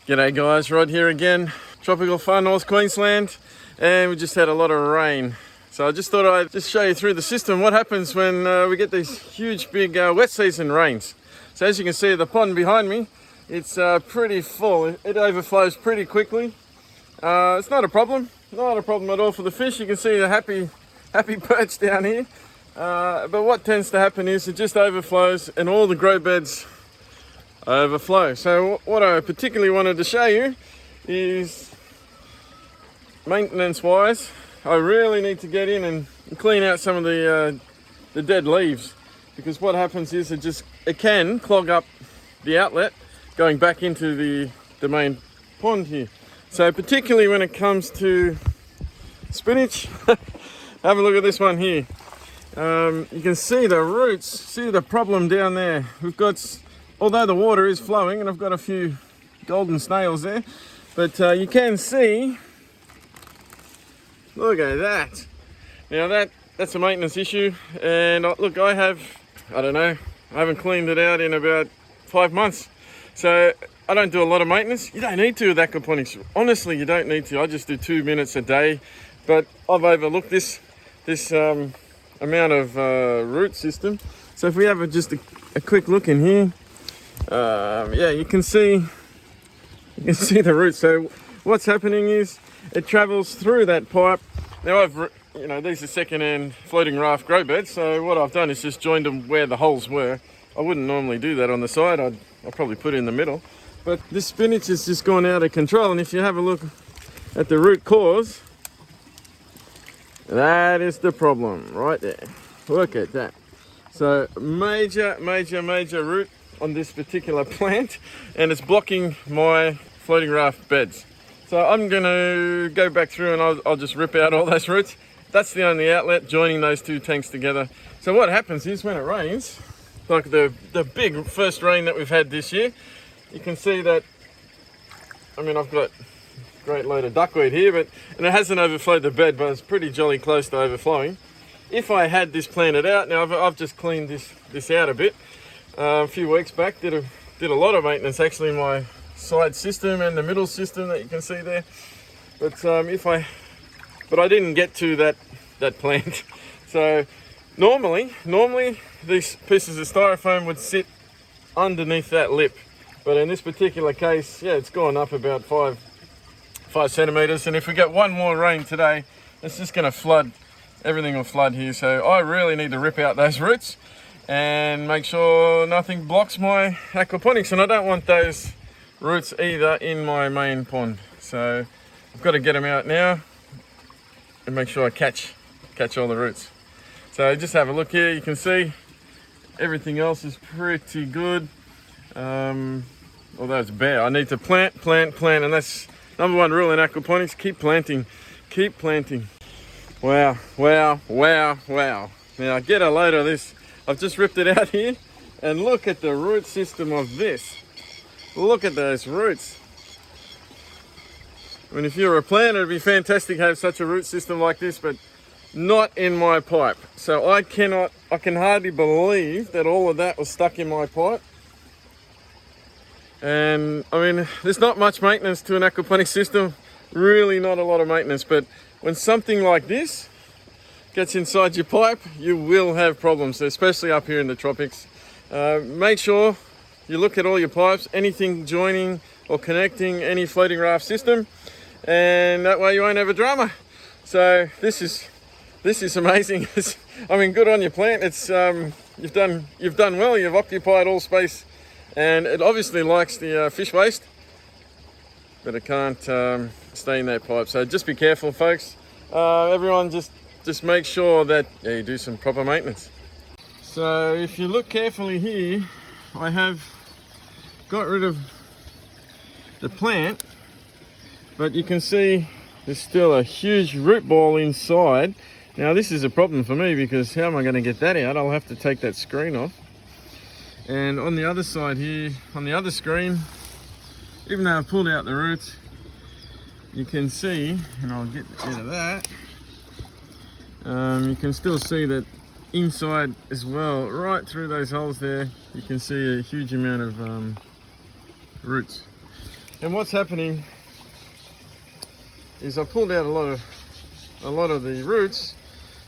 G'day guys, Rod here again, tropical far north Queensland, and we just had a lot of rain. So I just thought I'd just show you through the system what happens when we get these huge big wet season rains. So as you can see, the pond behind me, it's pretty full. It overflows pretty quickly. It's not a problem at all for the fish. You can see a happy perch down here. But what tends to happen is it just overflows and all the grow beds overflow. So what I particularly wanted to show you is maintenance wise, I really need to get in and clean out some of the dead leaves, because what happens is it can clog up the outlet going back into the main pond here. So particularly when it comes to spinach, have a look at this one here. You can see the roots, see the problem down there. We've got, although the water is flowing, and I've got a few golden snails there, but you can see, look at that. Now that's a maintenance issue, and look, I haven't cleaned it out in about 5 months. So I don't do a lot of maintenance. You don't need to with aquaponics. Honestly, you don't need to. I just do 2 minutes a day, but I've overlooked this amount of root system. So if we have just a quick look in here, yeah, you can see the roots. So what's happening is it travels through that pipe. Now these are second-hand floating raft grow beds. So what I've done is just joined them where the holes were. I wouldn't normally do that on the side. I'll probably put it in the middle. But this spinach has just gone out of control. And if you have a look at the root cause, that is the problem right there. Look at that. So major root on this particular plant, and it's blocking my floating raft beds. So I'm going to go back through and I'll just rip out all those roots. That's the only outlet joining those two tanks together. So what happens is when it rains, like the big first rain that we've had this year, you can see that, I mean, I've got a great load of duckweed here, and it hasn't overflowed the bed, but it's pretty jolly close to overflowing. If I had this planted out, now I've just cleaned this out a bit. A few weeks back, did a lot of maintenance actually in my side system and the middle system that you can see there. But I didn't get to that plant. So normally these pieces of styrofoam would sit underneath that lip, but in this particular case, yeah, it's gone up about 5 centimeters. And if we get one more rain today, it's just going to flood. Everything will flood here. So I really need to rip out those roots and make sure nothing blocks my aquaponics, and I don't want those roots either in my main pond. So I've got to get them out now and make sure I catch all the roots. So just have a look here. You can see everything else is pretty good, although it's bare. I need to plant, and that's number one rule in aquaponics: keep planting. Wow. Now get a load of this. I've just ripped it out here, and look at the root system of this. Look at those roots. I mean, if you're a planter, it'd be fantastic to have such a root system like this, but not in my pipe. So I can hardly believe that all of that was stuck in my pipe. And I mean, there's not much maintenance to an aquaponic system, really not a lot of maintenance, but when something like this gets inside your pipe, you will have problems, especially up here in the tropics. Make sure you look at all your pipes, anything joining or connecting any floating raft system, and that way you won't have a drama. So this is amazing. I mean, good on your plant. It's you've done well. You've occupied all space, and it obviously likes the fish waste, but it can't stay in that pipe. So just be careful, folks. Everyone, just make sure that you do some proper maintenance. So if you look carefully here, I have got rid of the plant, but you can see there's still a huge root ball inside. Now this is a problem for me, because how am I going to get that out? I'll have to take that screen off. And on the other side here, on the other screen, even though I've pulled out the roots, you can see, and I'll get rid of that, you can still see that inside as well, right through those holes there, you can see a huge amount of roots. And what's happening is I pulled out a lot of the roots.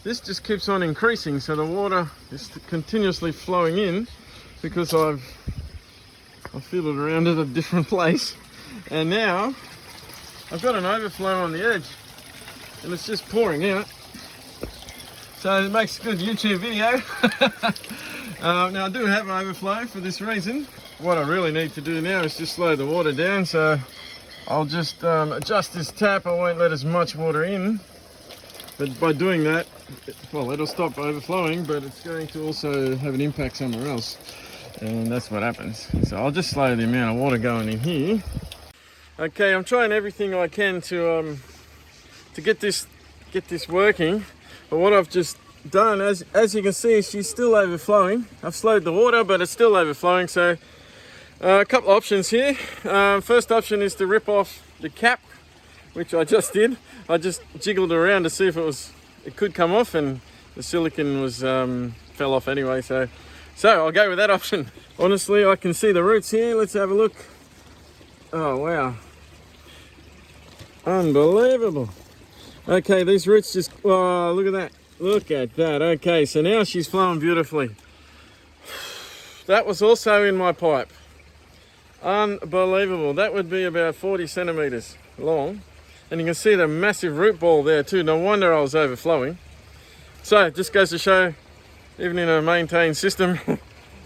This just keeps on increasing, so the water is continuously flowing in because I feel it around at a different place. And now I've got an overflow on the edge and it's just pouring out. So it makes a good YouTube video. Now I do have overflow for this reason. What I really need to do now is just slow the water down, so I'll just adjust this tap. I won't let as much water in, but by doing that, well, it'll stop overflowing, but it's going to also have an impact somewhere else, and that's what happens. So I'll just slow the amount of water going in here. Okay, I'm trying everything I can to get this working, but what I've just done, as you can see, she's still overflowing. I've slowed the water, but it's still overflowing. So a couple of options here. First option is to rip off the cap, which I just did. I just jiggled around to see if it could come off, and the silicone was fell off anyway. So I'll go with that option. Honestly, I can see the roots here. Let's have a look. Oh wow, unbelievable. Okay, these roots just, oh, look at that. Look at that. Okay, so now she's flowing beautifully. That was also in my pipe. Unbelievable. That would be about 40 centimeters long. And you can see the massive root ball there too. No wonder I was overflowing. So it just goes to show, even in a maintained system,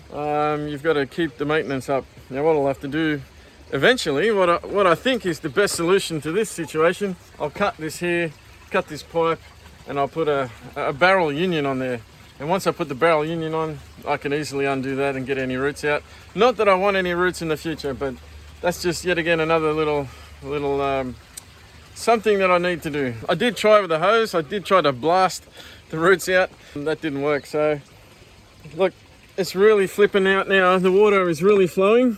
you've got to keep the maintenance up. Now what I'll have to do eventually, what I think is the best solution to this situation, I'll cut this here, cut this pipe, and I'll put a barrel union on there. And once I put the barrel union on, I can easily undo that and get any roots out. Not that I want any roots in the future, but that's just yet again another little something that I need to do. I did try with the hose. I did try to blast the roots out, and that didn't work. So look, it's really flipping out now. The water is really flowing.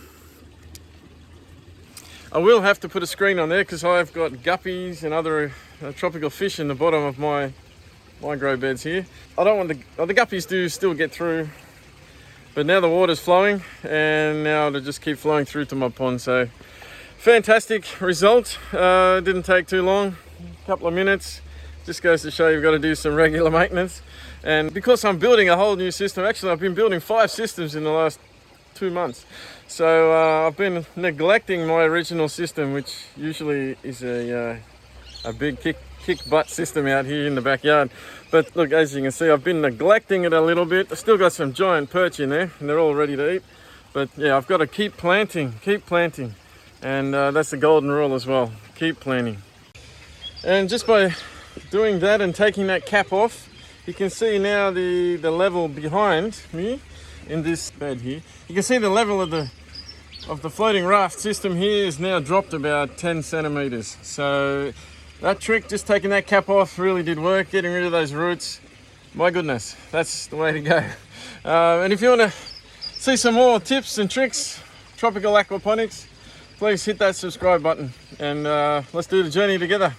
I will have to put a screen on there because I've got guppies and other tropical fish in the bottom of my grow beds here. I don't want the guppies do still get through, but now the water's flowing, and now it'll just keep flowing through to my pond. So fantastic result. Didn't take too long, a couple of minutes. Just goes to show you've got to do some regular maintenance. And because I'm building a whole new system, actually I've been building 5 systems in the last 2 months. So I've been neglecting my original system, which usually is a big kick butt system out here in the backyard. But look, as you can see, I've been neglecting it a little bit. I've still got some giant perch in there, and they're all ready to eat. But yeah, I've got to keep planting. And that's the golden rule as well, keep planting. And just by doing that and taking that cap off, you can see now the level behind me in this bed here. You can see the level of the floating raft system here is now dropped about 10 centimeters. So that trick, just taking that cap off, really did work. Getting rid of those roots, my goodness, that's the way to go. And if you want to see some more tips and tricks, tropical aquaponics, please hit that subscribe button, and let's do the journey together.